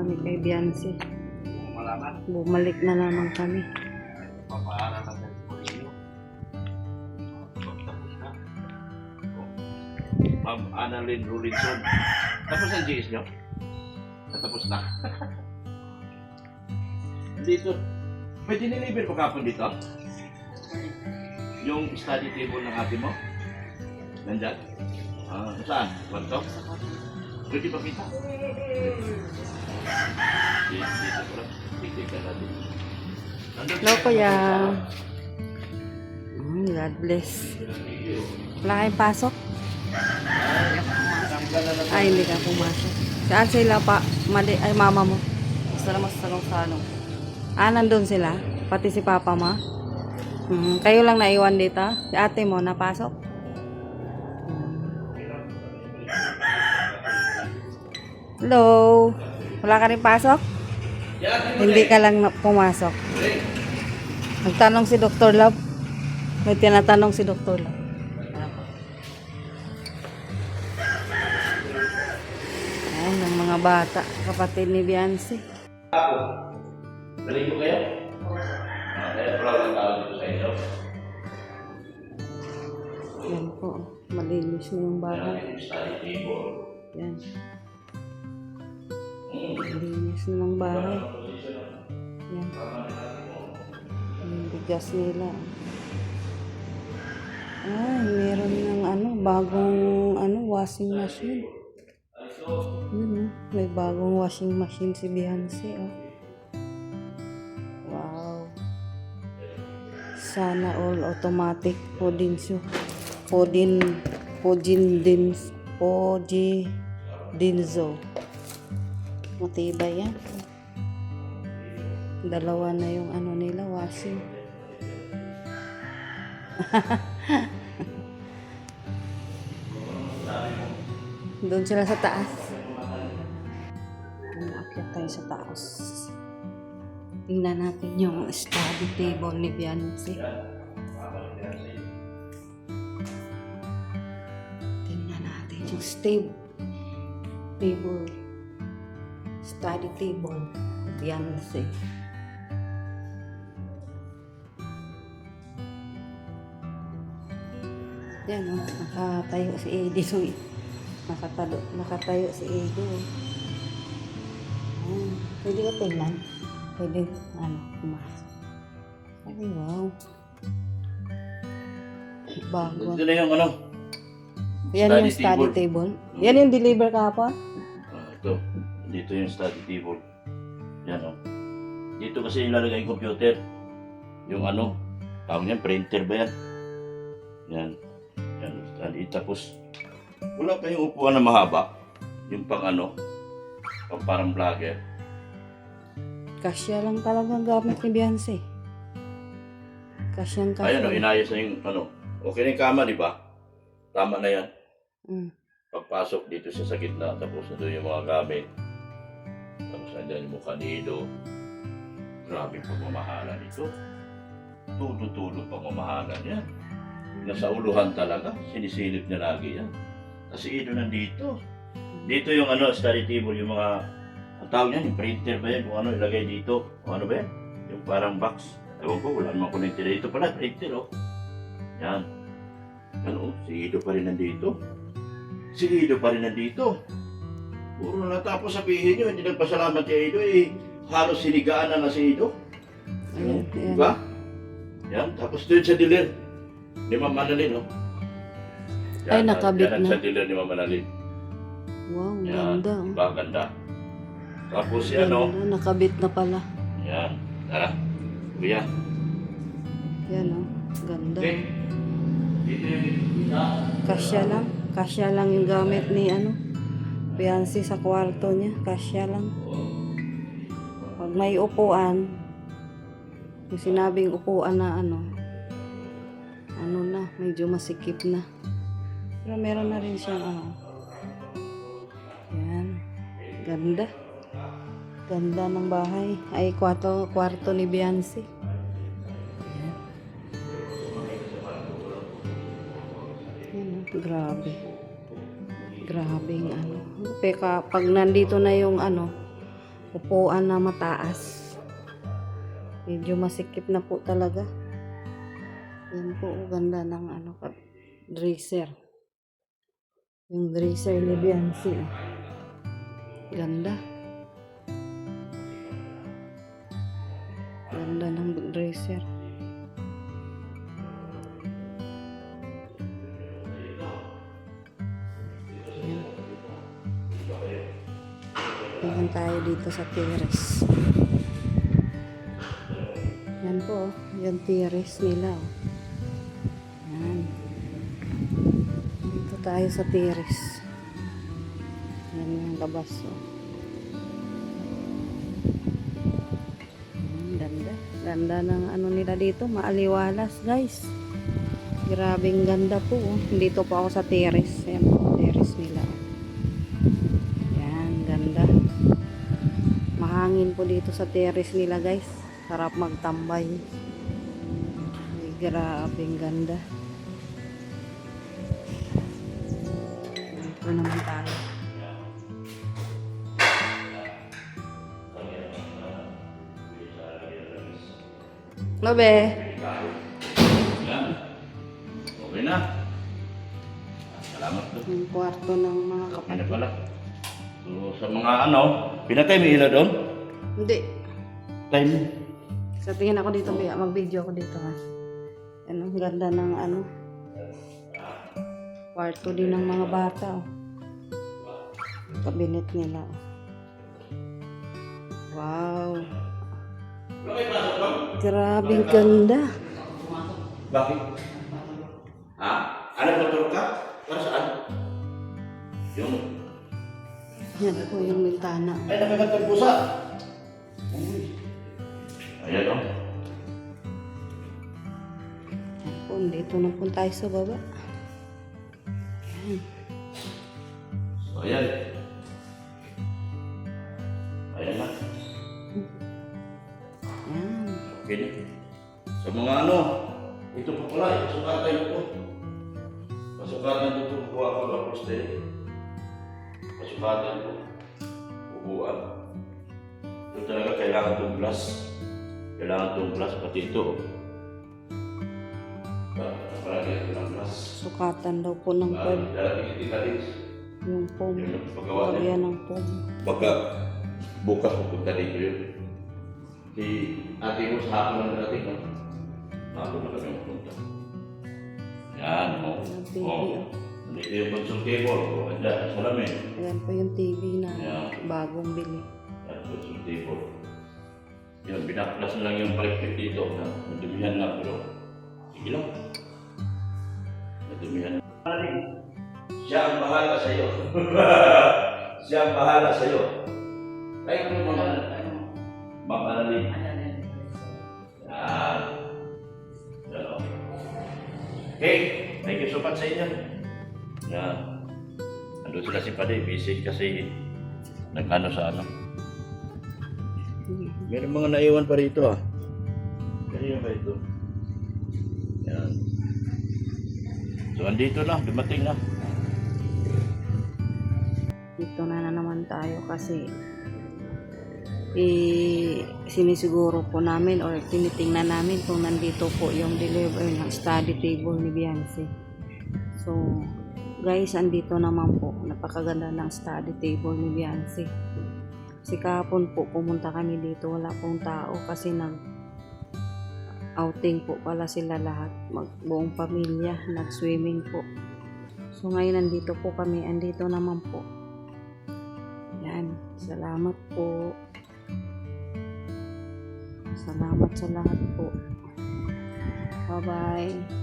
kami kay Beyonce. Malaman. Bumalik na naman kami. Papaaral na sa Korea. Tapos na. Ma'am Annalyn Rulinson. Tapos ang GS nyo? Natapos na. Dito. May diniliver ko kapon dito? Yung study table ng ate mo? Nandyan? Saan? Kwarto? Pwede ba kita? Dito ko lang. Tignan natin. Hello, kuya. God bless. Wala kayong pasok? Ay, hindi ka pumasok. Saan sila pa? Ay, mama mo. Basta naman sa salong. Nandun sila? Pati si papa mo? Kayo lang naiwan dito? Si ate mo, napasok? Hello? Wala ka rin pasok? Hindi ka lang pumasok. Nagtanong si Dr. Love. May tinatanong si Dr. Love. Ayan, ang mga bata. Kapatid ni Beyonce. Balik mo kayo? Kaya proud ang tao dito sa inyo. Yan po. Malinis na yung bahay. Yung study table. Yan. Malinis na ng bahay. Yan. Yung bigas nila. Meron ng bagong washing machine. May bagong washing machine si Beyonce. Wow. Sana all automatic po din siya. Dinzo. Matibay yan. Dalawa na yung nila washing. Doon sila sa taas. Umakyat tayo sa taas. Tingnan natin yung study table ni Beyonce. Tingnan natin yung study table ni Beyonce. Yan nakatayo si Eddie. Nakatayo si Eddie. Pwede ka tingnan. Pwede, pumasok. Ay, wow. Bago. Ito na yung Yan yung study table. Yan yung deliver kahapon? Ito. Dito yung study table. Yan Dito kasi ilalagay yung computer. Yung tawag niyan, printer ba yan? Yan. Tapos, wala pa yung upuan na mahaba. Yung pang parang vlogger. Kasya lang talagang gamit ni Beyonce. Kasyang kasya. Ayun, inayos na yung okay na yung kama, di ba? Tama na yan. Pagpasok dito siya sa gitna, tapos doon yung mga gamit. Tapos nandiyan yung mukha ni Ido. Grabe pagmamahalan ito. Tudo-tudo pagmamahalan yan. Nasa uluhan talaga, sinisilip niya lagi yan. Kasi Ido nandito. Dito yung study table, yung mga ang tawag niyan, yung printer ba yan? Kung ilagay dito. O ba yan? Yung parang box. Ewan ko, wala namang connected dito pala, printer Yan. Si Ido pa rin nandito. Puro natapos sabihin nyo, hindi nagpasalamat kay Ido halos sinigaan na si Ido. Diba? Yan, tapos doon sa dealer ni Mama Annalyn, Ay, nakabit yan na. Sa dealer ni Mama Annalyn. Wow, Yan, ganda. diba, ganda. Tapos yan, Ganda, nakabit na pala. Yan, tara. Kuya. Yan, ganda. Okay. Dito yung Kasya lang yung gamit ni Beyonce sa kwarto niya. Kasya lang. Pag may upuan, yung sinabing upuan na medyo masikip na. Pero meron na rin siyang yan. Ganda. Ganda ng bahay. Ay, kwarto ni Beyonce. Grabe. Grabe yung Pag nandito na yung upuan na mataas. Medyo masikip na po talaga. Yan po, ganda ng ano, dresser. Yung dresser ni Biancy. Ganda. Ganda ng dresser. Yan. Tingnan tayo dito sa terrace. Yan po, yung terrace nila. Yan. Dito tayo sa terrace. Yan yung labas. Ganda. Ganda ng ano nila dito. Maaliwalas, guys. Grabing ganda po. Dito po ako sa terrace. Yan po, terrace nila. Yan, ganda. Mahangin po dito sa terrace nila, guys. Sarap magtambay. Grabing ganda. Dito naman tayo. Lobe. Yan. Okay na. Salamat po. Yung kwarto ng mga Okay na kapatid. pala. So, sa mga ano, pinatay mo ilaw doon? Hindi. Time. Sa tingin ako dito, mag-video ako dito ha. Ano, ang ganda ng ano. Kwarto din ng mga bata. Oh. Kabinet nila. Oh. Wow. Grabing ganda. Bakit? Ha? Ano ba tulog ka? Para saan? Yung... Yan po yung bintana. Ay, nakakatang pusa! Uy. Ayan o. Yan po, dito na po tayo sa baba. Yan. So, ayan. Ayan na. Yan. Okay na. Sa mga ano, ito po pala, pasukatan ito. Pasukatan ito po ako ng poste. Pasukatan po. Upuan. Ito talaga kailangan itong glass. Kailangan itong glass, pati ito. Palagi ito ng glass. Sukatan daw po ng pag Dalating italis. yung foam. Yung paggawa niya. Lagyan ng foam. Baka bukas pupunta dito yun. Si ate mo sa hapon na natin, no? Hapon na kami pupunta. Yan, o. Ang TV, O. oh. Dito yung console table. O, andyan, sa lamin. Ayan po yung TV na Yeah. bagong bili. Yan, console table. Yun, binaklas na lang yung palikpik dito. Nadumihan na, pero sige lang. Nadumihan na. Siya ang bahala sa'yo. Siya ang bahala sa'yo. Kaya kung mga mapanalin. Yan. Yan o. Okay, thank you so much sa inyo. Yan. Andun sila si Paday, busy kasi nag-ano sa ano. Meron mga naiwan pa rito ah. Kanina ba ito? Yan. So andito na, dumating na. Dito na naman tayo kasi sinisiguro po namin or tinitingnan namin kung nandito po yung delivery ng study table ni Biancy. So guys, andito naman po. Napakaganda ng study table ni Biancy. Kasi kahapon po pumunta kami dito, wala pong tao kasi outing po pala sila lahat, buong pamilya, nag-swimming po. So ngayon nandito po kami, andito naman po. Yan, salamat po. Salamat sa lahat po. Bye-bye.